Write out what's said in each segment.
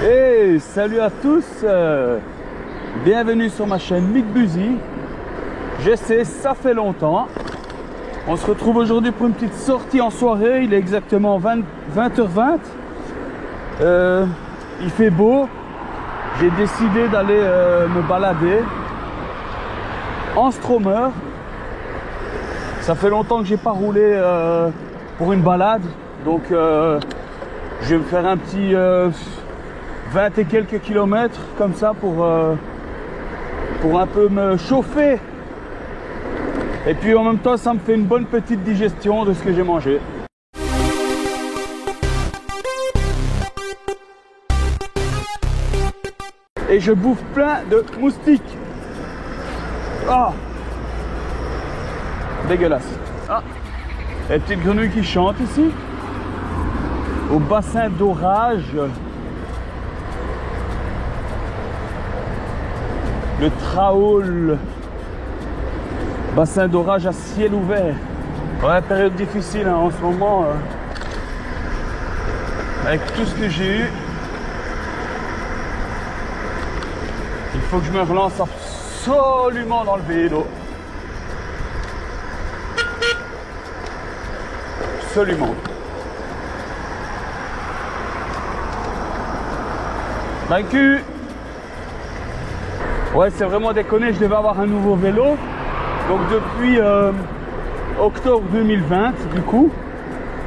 Hey, salut à tous, bienvenue sur ma chaîne Mick Buzy. Je sais, ça fait longtemps. On se retrouve aujourd'hui pour une petite sortie en soirée. Il est exactement 20h20. Il fait beau. J'ai décidé d'aller me balader en Stromer. Ça fait longtemps que j'ai pas roulé pour une balade, donc je vais me faire un petit 20 et quelques kilomètres comme ça pour un peu me chauffer. Et puis en même temps, ça me fait une bonne petite digestion de ce que j'ai mangé. Et je bouffe plein de moustiques. Ah, dégueulasse. Ah, les petites grenouilles qui chantent ici. Au bassin d'orage. Le Traol. Bassin d'orage à ciel ouvert. Ouais, période difficile hein, en ce moment. Avec tout ce que j'ai eu. Il faut que je me relance absolument dans le vélo. Absolument. Vaincu. Ouais, c'est vraiment déconné, je devais avoir un nouveau vélo. Donc depuis octobre 2020, du coup,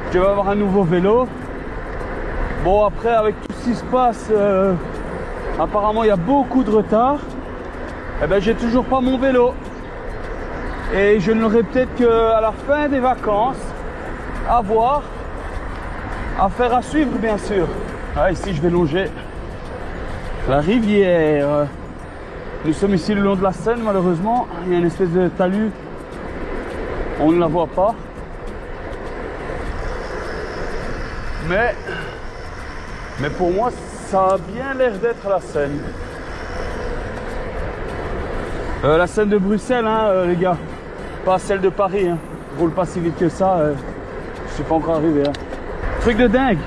je devais avoir un nouveau vélo. Bon, après, avec tout ce qui se passe, apparemment, il y a beaucoup de retard. Et ben, j'ai toujours pas mon vélo. Et je ne l'aurai peut-être qu'à la fin des vacances. À voir. Affaire à suivre, bien sûr. Ah, ici, je vais longer la rivière. Nous sommes ici le long de la Seine, malheureusement. Il y a une espèce de talus. On ne la voit pas. Mais pour moi, ça a bien l'air d'être la Seine. La Seine de Bruxelles, hein, les gars. Pas celle de Paris. Hein. Je roule pas si vite que ça. Je suis pas encore arrivé. Hein. Truc de dingue.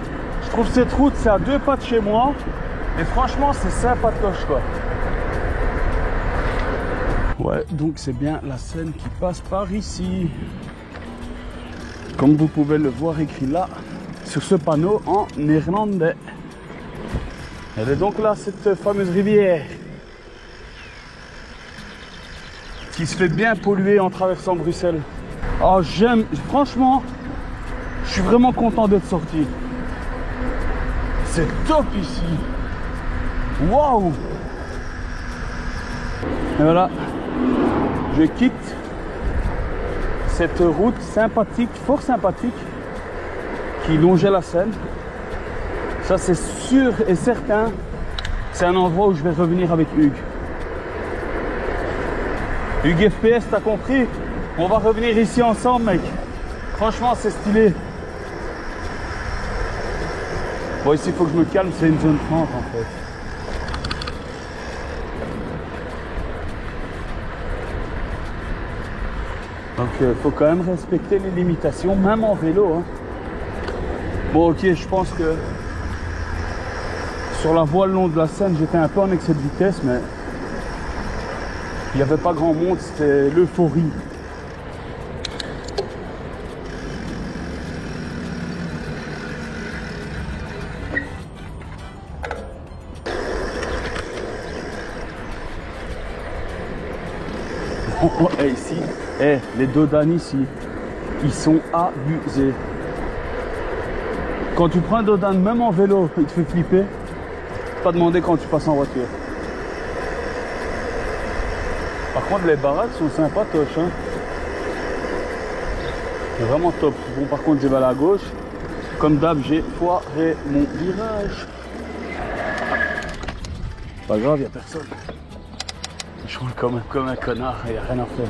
Je trouve cette route, c'est à 2 pas de chez moi. Et franchement, c'est sympatoche, quoi. Ouais, donc c'est bien la Seine qui passe par ici. Comme vous pouvez le voir écrit là, sur ce panneau en néerlandais. Elle est donc là, cette fameuse rivière. Qui se fait bien polluer en traversant Bruxelles. Oh, j'aime, franchement, je suis vraiment content d'être sorti. C'est top ici. Waouh! Et voilà. Je quitte cette route sympathique, fort sympathique, qui longeait la Seine. Ça, c'est sûr et certain. C'est un endroit où je vais revenir avec Hugues. Hugues FPS, t'as compris? On va revenir ici ensemble, mec. Franchement, c'est stylé. Bon, ici, il faut que je me calme. C'est une zone 30, en fait. Donc il faut quand même respecter les limitations, même en vélo. Hein. Bon ok, je pense que sur la voie le long de la Seine, j'étais un peu en excès de vitesse, mais il n'y avait pas grand monde, c'était l'euphorie. Et ici, les dodanes ici, ils sont abusés. Quand tu prends un dodane, même en vélo, il te fait flipper. Pas demander quand tu passes en voiture. Par contre, les baraques sont sympatoches. Hein. C'est vraiment top. Bon, par contre, je vais à la gauche. Comme d'hab, j'ai foiré mon virage. Pas grave, il n'y a personne. Je roule comme un connard, il n'y a rien à faire.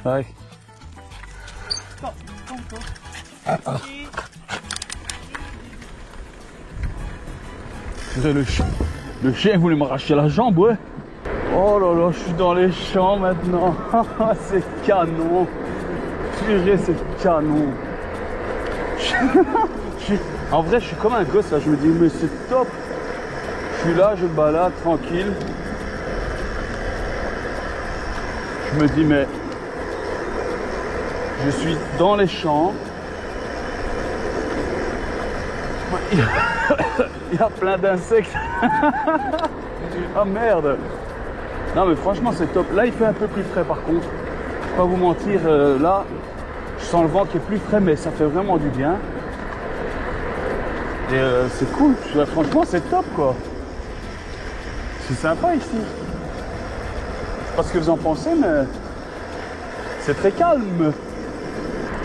Ouais. Le chien voulait m'arracher la jambe, ouais. Oh là là, je suis dans les champs maintenant. C'est canon. Purée, c'est canon. En vrai, je suis comme un gosse là. Je me dis, mais c'est top. Je suis là, je me balade tranquille. Je me dis, mais je suis dans les champs. Il y a plein d'insectes. Ah merde. Non mais franchement c'est top. Là il fait un peu plus frais par contre. Je vais pas vous mentir, là je sens le vent qui est plus frais mais ça fait vraiment du bien. Et c'est cool. Franchement c'est top quoi. C'est sympa ici. Je sais pas ce que vous en pensez mais c'est très calme.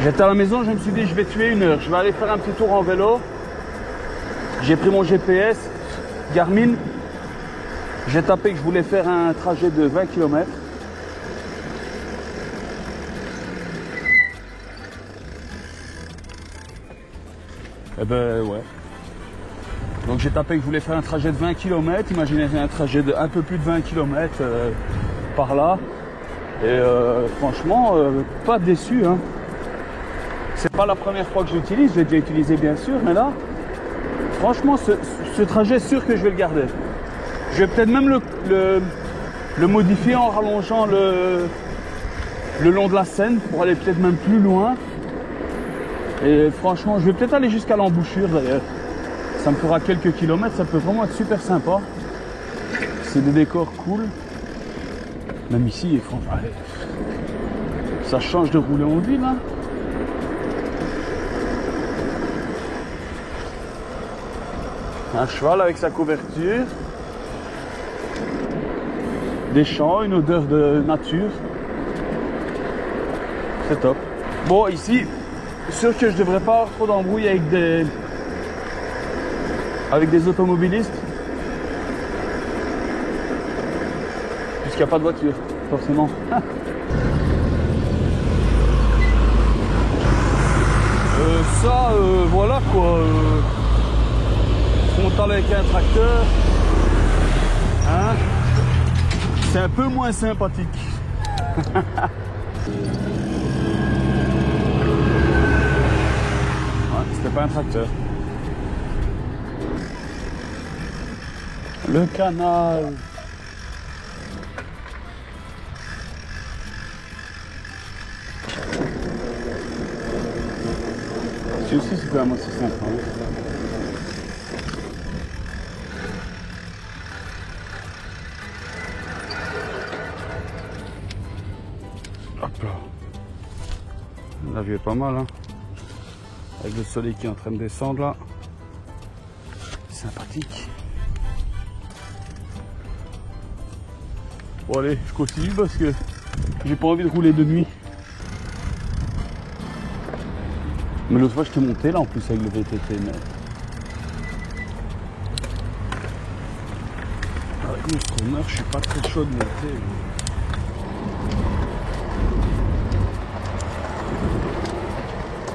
J'étais à la maison, je me suis dit je vais tuer 1 heure. Je vais aller faire un petit tour en vélo. J'ai pris mon GPS Garmin. J'ai tapé que je voulais faire un trajet de 20 km. Eh ben ouais. Donc j'ai tapé que je voulais faire un trajet de 20 km. Imaginez un trajet de un peu plus de 20 km par là. Et franchement, pas déçu. Hein. C'est pas la première fois que je l'utilise. Je l'ai déjà utilisé bien sûr. Mais là, franchement, ce trajet, sûr que je vais le garder. Je vais peut-être même le modifier en rallongeant le long de la Seine pour aller peut-être même plus loin. Et franchement, je vais peut-être aller jusqu'à l'embouchure d'ailleurs. Ça me fera quelques kilomètres, ça peut vraiment être super sympa. C'est des décors cool. Même ici, franchement, allez, ça change de rouler en ville. Hein. Un cheval avec sa couverture. Des champs, une odeur de nature. C'est top. Bon, ici, sûr que je devrais pas avoir trop d'embrouilles avec des automobilistes. Puisqu'il n'y a pas de voiture, forcément. Voilà quoi. Frontal avec un tracteur. Hein? C'est un peu moins sympathique. C'était pas un tracteur. Le canal. Celui-ci c'est quand même assez sympa. Hein. Hop là. La vue est pas mal hein. Avec le soleil qui est en train de descendre là. Sympathique. Bon allez, je continue parce que j'ai pas envie de rouler de nuit. Mais l'autre fois j'étais monté là en plus avec le VTT. Mais... avec mon Stromer, je suis pas très chaud de monter.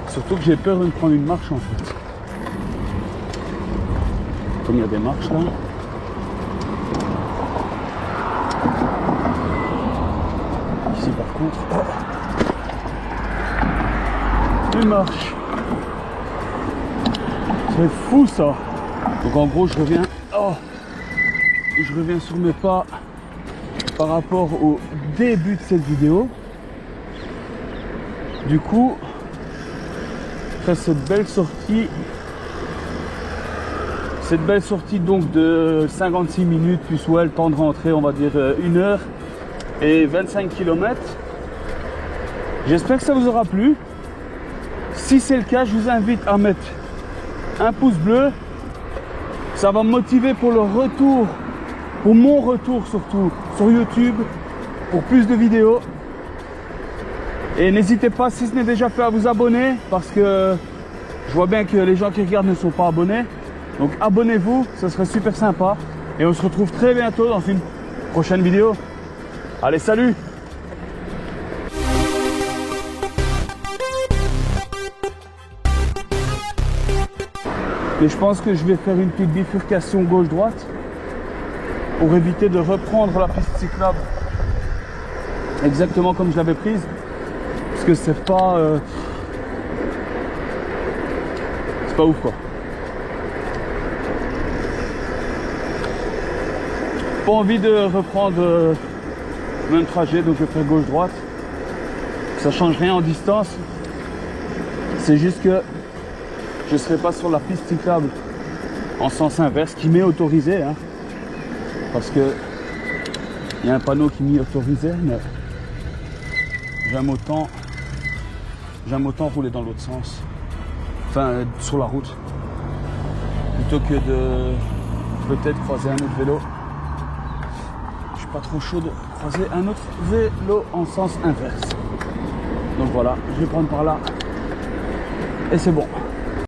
Surtout que j'ai peur de me prendre une marche en fait. Comme il y a des marches là. Ici par contre, une marche. C'est fou ça. Donc en gros je reviens sur mes pas par rapport au début de cette vidéo. Du coup, après cette belle sortie donc de 56 minutes plus ouais, le temps de rentrer on va dire 1 heure et 25 km. J'espère que ça vous aura plu. Si c'est le cas, je vous invite à mettre un pouce bleu. Ça va me motiver pour le retour, pour mon retour surtout sur YouTube, pour plus de vidéos. Et n'hésitez pas, si ce n'est déjà fait, à vous abonner parce que je vois bien que les gens qui regardent ne sont pas abonnés. Donc abonnez-vous, ce serait super sympa. Et on se retrouve très bientôt dans une prochaine vidéo. Allez, salut! Et je pense que je vais faire une petite bifurcation gauche-droite pour éviter de reprendre la piste cyclable exactement comme je l'avais prise. Parce que c'est pas pas ouf quoi. Pas envie de reprendre le même trajet, donc je vais faire gauche-droite. Ça change rien en distance. C'est juste que je ne serai pas sur la piste cyclable en sens inverse, qui m'est autorisé, hein, parce que il y a un panneau qui m'y autorisait, mais j'aime autant rouler dans l'autre sens, enfin sur la route, plutôt que de peut-être croiser un autre vélo. Je suis pas trop chaud de croiser un autre vélo en sens inverse. Donc voilà, je vais prendre par là et c'est bon.